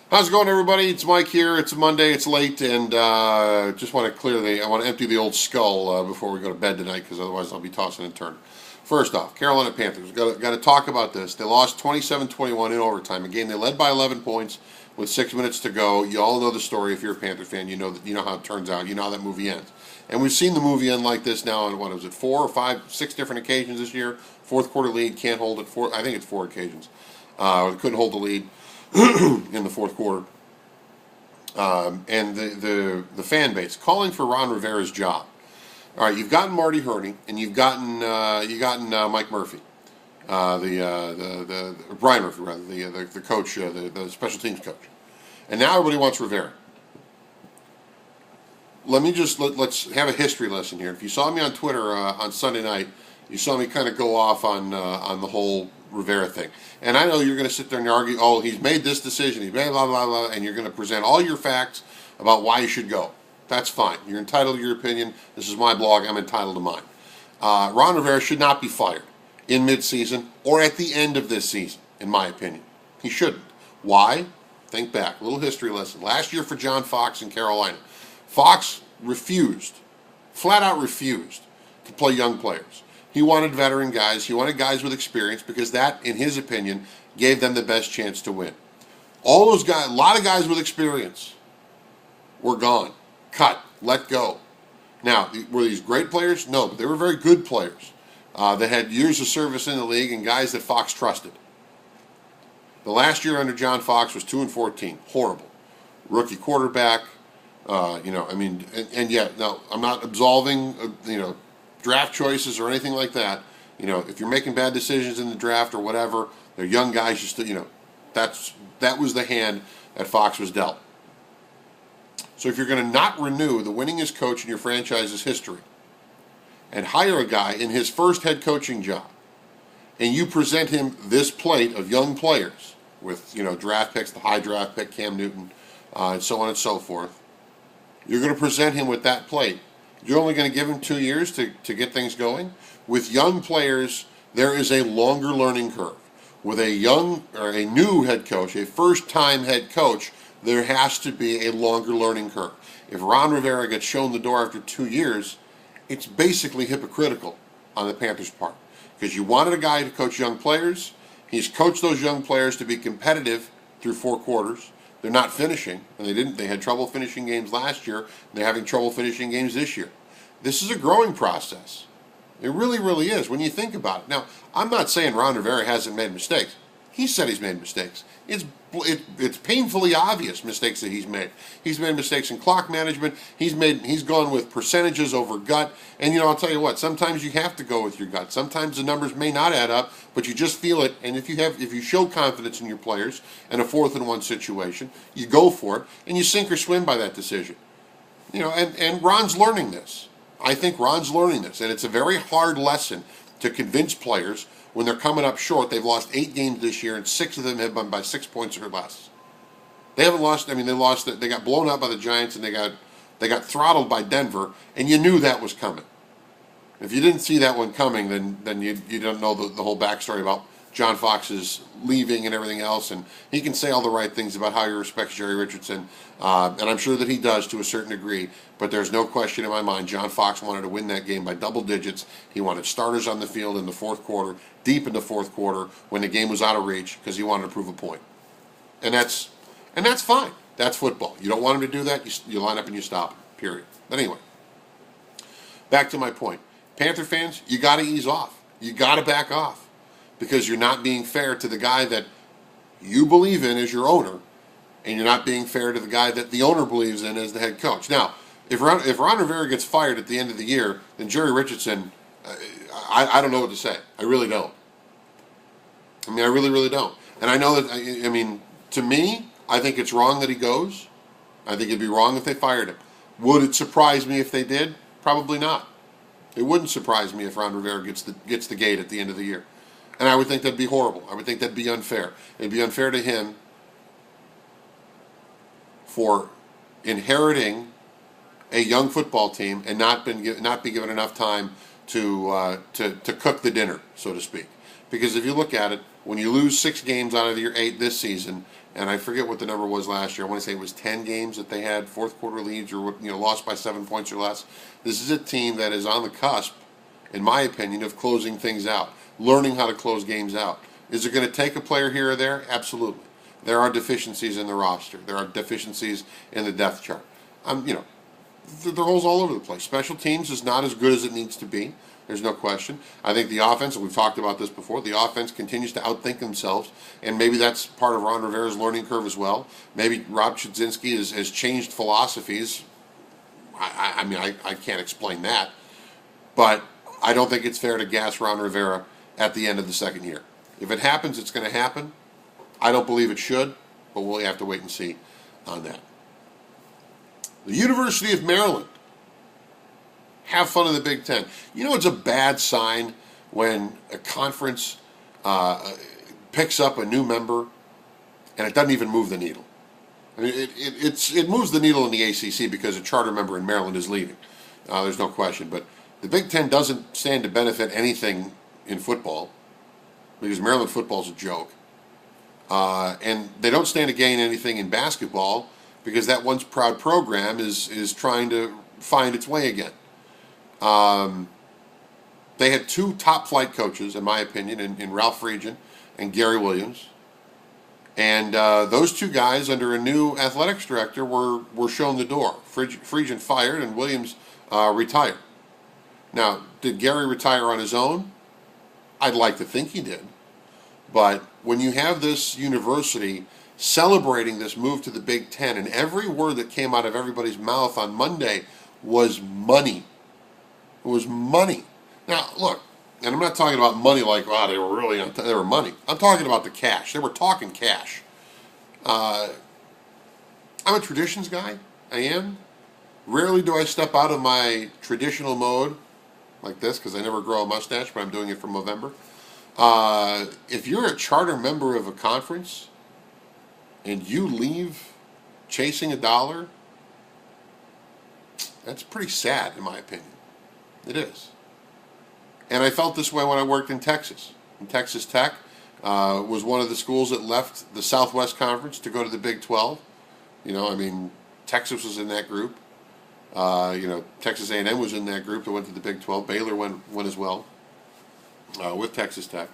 How's it going, everybody? It's Mike here. It's Monday. It's late, and just want to I want to empty the old skull before we go to bed tonight, because otherwise I'll be tossing and turning. First off, Carolina Panthers. Got to talk about this. They lost 27-21 in overtime. A game they led by 11 points with 6 minutes to go. You all know the story. If you're a Panther fan, you know how it turns out. You know how that movie ends. And we've seen the movie end like this now on, what was it, 4 or 5, 6 different occasions this year. Fourth quarter lead, can't hold it. I think it's 4 occasions. Couldn't hold the lead in the fourth quarter. And the fan base calling for Ron Rivera's job. All right, you've gotten Marty Herney, and you've gotten Mike Murphy, the Brian Murphy rather, the coach, the special teams coach, and now everybody wants Rivera. Let's have a history lesson here. If you saw me on Twitter on Sunday night, you saw me kind of go off on the whole Rivera thing. And I know you're going to sit there and argue, oh, he's made this decision, he's made blah, blah, blah, and you're going to present all your facts about why he should go. That's fine. You're entitled to your opinion. This is my blog. I'm entitled to mine. Ron Rivera should not be fired in midseason or at the end of this season, in my opinion. He shouldn't. Why? Think back. A little history lesson. Last year for John Fox in Carolina, Fox flat out refused to play young players. He wanted veteran guys. He wanted guys with experience because that, in his opinion, gave them the best chance to win. All those guys, a lot of guys with experience, were gone, cut, let go. Now, were these great players? No, but they were very good players. They had years of service in the league and guys that Fox trusted. The last year under John Fox was 2-14, horrible. Rookie quarterback, and yet, no, I'm not absolving, draft choices or anything like that. If you're making bad decisions in the draft or whatever, they're young guys. That was the hand that Fox was dealt. So if you're going to not renew the winningest coach in your franchise's history and hire a guy in his first head coaching job, and you present him this plate of young players with draft picks, the high draft pick Cam Newton, and so on and so forth, you're going to present him with that plate. You're only going to give him 2 years to get things going. With young players, there is a longer learning curve. With a new head coach, a first-time head coach, there has to be a longer learning curve. If Ron Rivera gets shown the door after 2 years, it's basically hypocritical on the Panthers' part. Because you wanted a guy to coach young players. He's coached those young players to be competitive through 4 quarters. They're not finishing, and they had trouble finishing games last year. They're having trouble finishing games this year. This is a growing process. It really, really is when you think about it. Now, I'm not saying Ron Rivera hasn't made mistakes. He said he's made mistakes. It's painfully obvious mistakes that he's made. He's made mistakes in clock management. He's gone with percentages over gut. And I'll tell you what, sometimes you have to go with your gut. Sometimes the numbers may not add up, but you just feel it. And if you show confidence in your players in a 4th-and-1 situation, you go for it and you sink or swim by that decision. And Ron's learning this. I think Ron's learning this, and it's a very hard lesson to convince players when they're coming up short. They've lost 8 games this year, and 6 of them have been by 6 points or less. They haven't lost. They got blown out by the Giants, and they got throttled by Denver, and you knew that was coming. If you didn't see that one coming, then you don't know the whole backstory about John Fox's leaving and everything else. And he can say all the right things about how he respects Jerry Richardson, and I'm sure that he does to a certain degree. But there's no question in my mind, John Fox wanted to win that game by double digits. He wanted starters on the field in the fourth quarter, deep in the fourth quarter, when the game was out of reach, because he wanted to prove a point. And that's fine. That's football. You don't want him to do that, you line up and you stop him, period. But anyway, back to my point. Panther fans, you got to ease off. You got to back off, because you're not being fair to the guy that you believe in as your owner, and you're not being fair to the guy that the owner believes in as the head coach. Now, if Ron Rivera gets fired at the end of the year, then Jerry Richardson, I don't know what to say. I really don't. I really, really don't. And I know that, to me, I think it's wrong that he goes. I think it'd be wrong if they fired him. Would it surprise me if they did? Probably not. It wouldn't surprise me if Ron Rivera gets the gate at the end of the year. And I would think that'd be horrible. I would think that'd be unfair. It'd be unfair to him for inheriting a young football team and not be given enough time to cook the dinner, so to speak. Because if you look at it, when you lose 6 games out of your 8 this season, and I forget what the number was last year. I want to say it was 10 games that they had fourth quarter leads or lost by 7 points or less. This is a team that is on the cusp, in my opinion, of closing things out, learning how to close games out. Is it going to take a player here or there? Absolutely. There are deficiencies in the roster. There are deficiencies in the depth chart. The holes all over the place. Special teams is not as good as it needs to be. There's no question. I think the offense, and we've talked about this before, the offense continues to outthink themselves, and maybe that's part of Ron Rivera's learning curve as well. Maybe Rob Chudzinski has changed philosophies. I can't explain that, but I don't think it's fair to gas Ron Rivera at the end of the second year. If it happens, it's going to happen. I don't believe it should, but we'll have to wait and see on that. The University of Maryland. Have fun in the Big Ten. You know, it's a bad sign when a conference picks up a new member and it doesn't even move the needle. I mean, it moves the needle in the ACC because a charter member in Maryland is leaving. There's no question. But the Big Ten doesn't stand to benefit anything in football because Maryland football is a joke. And they don't stand to gain anything in basketball because that once proud program is trying to find its way again. They had two top flight coaches, in my opinion, in Ralph Friedgen and Gary Williams. And those two guys, under a new athletics director, were shown the door. Friedgen fired and Williams retired. Now, did Gary retire on his own? I'd like to think he did. But when you have this university celebrating this move to the Big Ten, and every word that came out of everybody's mouth on Monday was money. It was money. Now, look, and I'm not talking about money like, wow, they were money. I'm talking about the cash. They were talking cash. I'm a traditions guy. I am. Rarely do I step out of my traditional mode like this because I never grow a mustache, but I'm doing it for November. If you're a charter member of a conference and you leave chasing a dollar, that's pretty sad, in my opinion. It is. And I felt this way when I worked in Texas. And Texas Tech was one of the schools that left the Southwest Conference to go to the Big 12. Texas was in that group. Texas A&M was in that group that went to the Big 12. Baylor went as well with Texas Tech.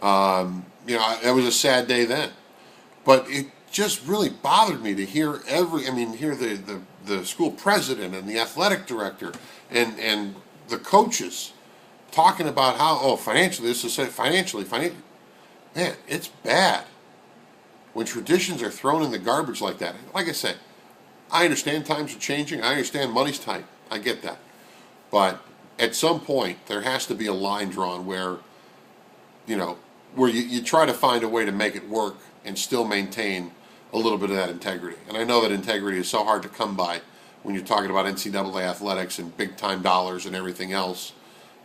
It was a sad day then. But it just really bothered me to hear the school president and the athletic director and the coaches talking about how, financially, man, it's bad when traditions are thrown in the garbage like that. Like I said, I understand times are changing. I understand money's tight. I get that. But at some point, there has to be a line drawn where you try to find a way to make it work and still maintain a little bit of that integrity. And I know that integrity is so hard to come by when you're talking about NCAA athletics and big time dollars and everything else.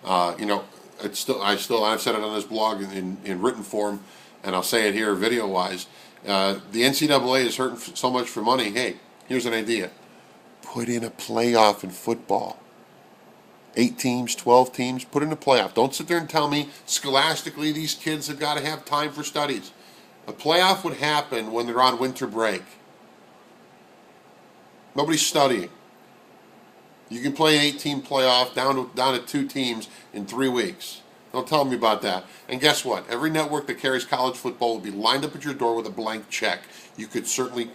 I've said it on this blog in written form, and I'll say it here video wise. The NCAA is hurting so much for money. Hey, here's an idea: put in a playoff in football. 8 teams, 12 teams, put in a playoff. Don't sit there and tell me scholastically these kids have got to have time for studies. A playoff would happen when they're on winter break. Nobody's studying. You can play an 8-team playoff down to 2 teams in 3 weeks. Don't tell me about that. And guess what? Every network that carries college football will be lined up at your door with a blank check. You could certainly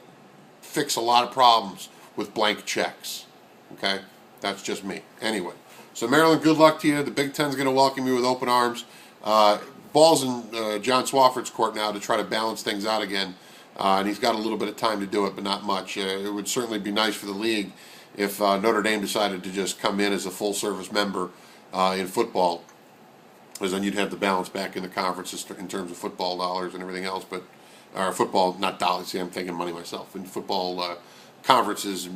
fix a lot of problems with blank checks. Okay? That's just me. Anyway. So Maryland, good luck to you. The Big Ten's going to welcome you with open arms. Ball's in John Swofford's court now to try to balance things out again. And he's got a little bit of time to do it, but not much. It would certainly be nice for the league if Notre Dame decided to just come in as a full-service member in football, because then you'd have the balance back in the conferences in terms of football dollars and everything else. Or football, not dollars. See, I'm thinking money myself. In football conferences,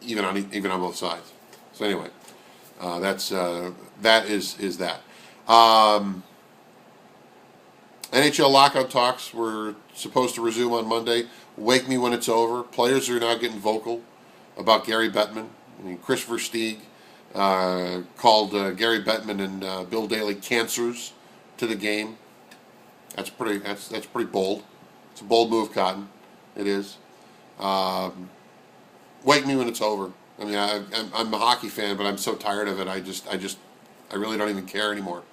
even on both sides. So anyway, that is that. NHL lockout talks were supposed to resume on Monday. Wake me when it's over. Players are now getting vocal about Gary Bettman. Chris Versteeg called Gary Bettman and Bill Daley cancers to the game. That's pretty bold. It's a bold move, Cotton. It is. Wake me when it's over. I mean, I'm a hockey fan, but I'm so tired of it. I really don't even care anymore,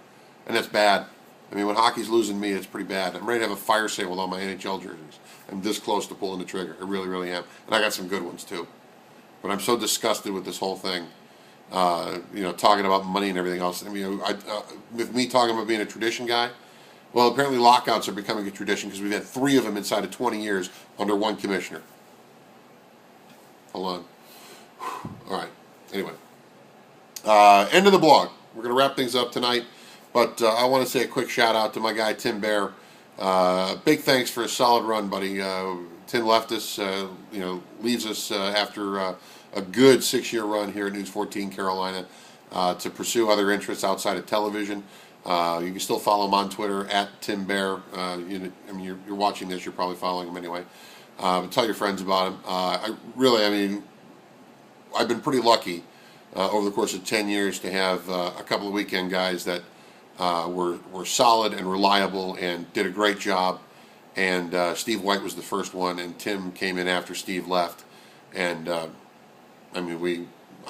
and that's bad. I mean, when hockey's losing me, it's pretty bad. I'm ready to have a fire sale with all my NHL jerseys. I'm this close to pulling the trigger. I really, really am, and I got some good ones too. But I'm so disgusted with this whole thing. Talking about money and everything else. I mean, with me talking about being a tradition guy, well, apparently lockouts are becoming a tradition because we've had 3 of them inside of 20 years under one commissioner. Hold on. All right. Anyway, end of the blog. We're going to wrap things up tonight, but I want to say a quick shout out to my guy Tim Bear. Big thanks for a solid run, buddy. Tim left us, leaves us after a good 6-year run here at News 14 Carolina to pursue other interests outside of television. You can still follow him on Twitter at Tim Bear. You're watching this, you're probably following him anyway. Tell your friends about him. I've been pretty lucky over the course of 10 years to have a couple of weekend guys that were solid and reliable and did a great job. And Steve White was the first one, and Tim came in after Steve left. And we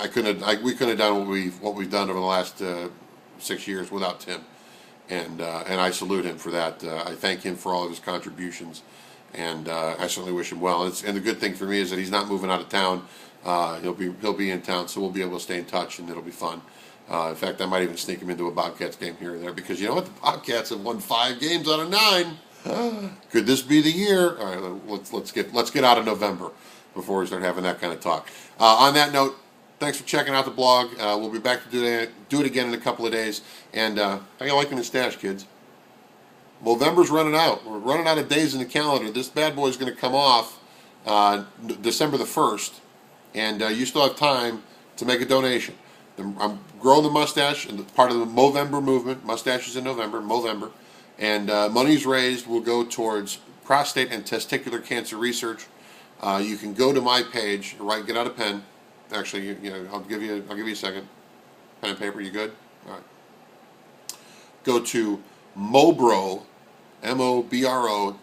couldn't have done what we've done over the last 6 years without Tim. And I salute him for that. I thank him for all of his contributions, and I certainly wish him well. And the good thing for me is that he's not moving out of town. He'll be in town, so we'll be able to stay in touch, and it'll be fun. In fact, I might even sneak him into a Bobcats game here or there, because you know what? The Bobcats have won 5 games out of 9. Could this be the year? All right, let's get out of November before we start having that kind of talk. On that note, thanks for checking out the blog. We'll be back to do it again in a couple of days. And how you liking the stash, kids? November's running out. We're running out of days in the calendar. This bad boy is going to come off December the 1st, and you still have time to make a donation. I'm growing the mustache, and part of the Movember movement. Mustaches in November, Movember. And monies raised will go towards prostate and testicular cancer research. You can go to my page, get out a pen. Actually, I'll give you a second. Pen and paper, you good? All right. Go to Mobro, MOBRO.co,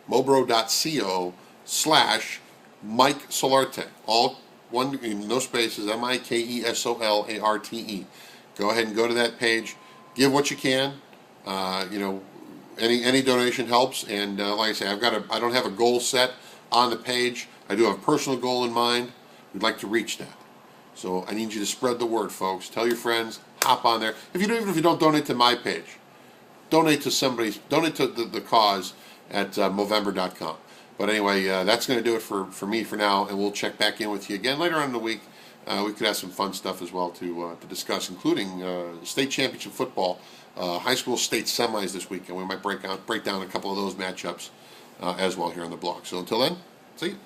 Mobro.co/Mike Solarte. All one, no spaces, MikeSolarte. Go ahead and go to that page. Give what you can. Any donation helps. And like I say, I don't have a goal set on the page. I do have a personal goal in mind. We'd like to reach that. So I need you to spread the word, folks. Tell your friends. Hop on there. Even if you don't donate to my page, donate to the cause at Movember.com. But anyway, that's going to do it for me for now, and we'll check back in with you again later on in the week. We could have some fun stuff as well to discuss, including state championship football, high school state semis this weekend. We might break down a couple of those matchups as well here on the blog. So until then, see you.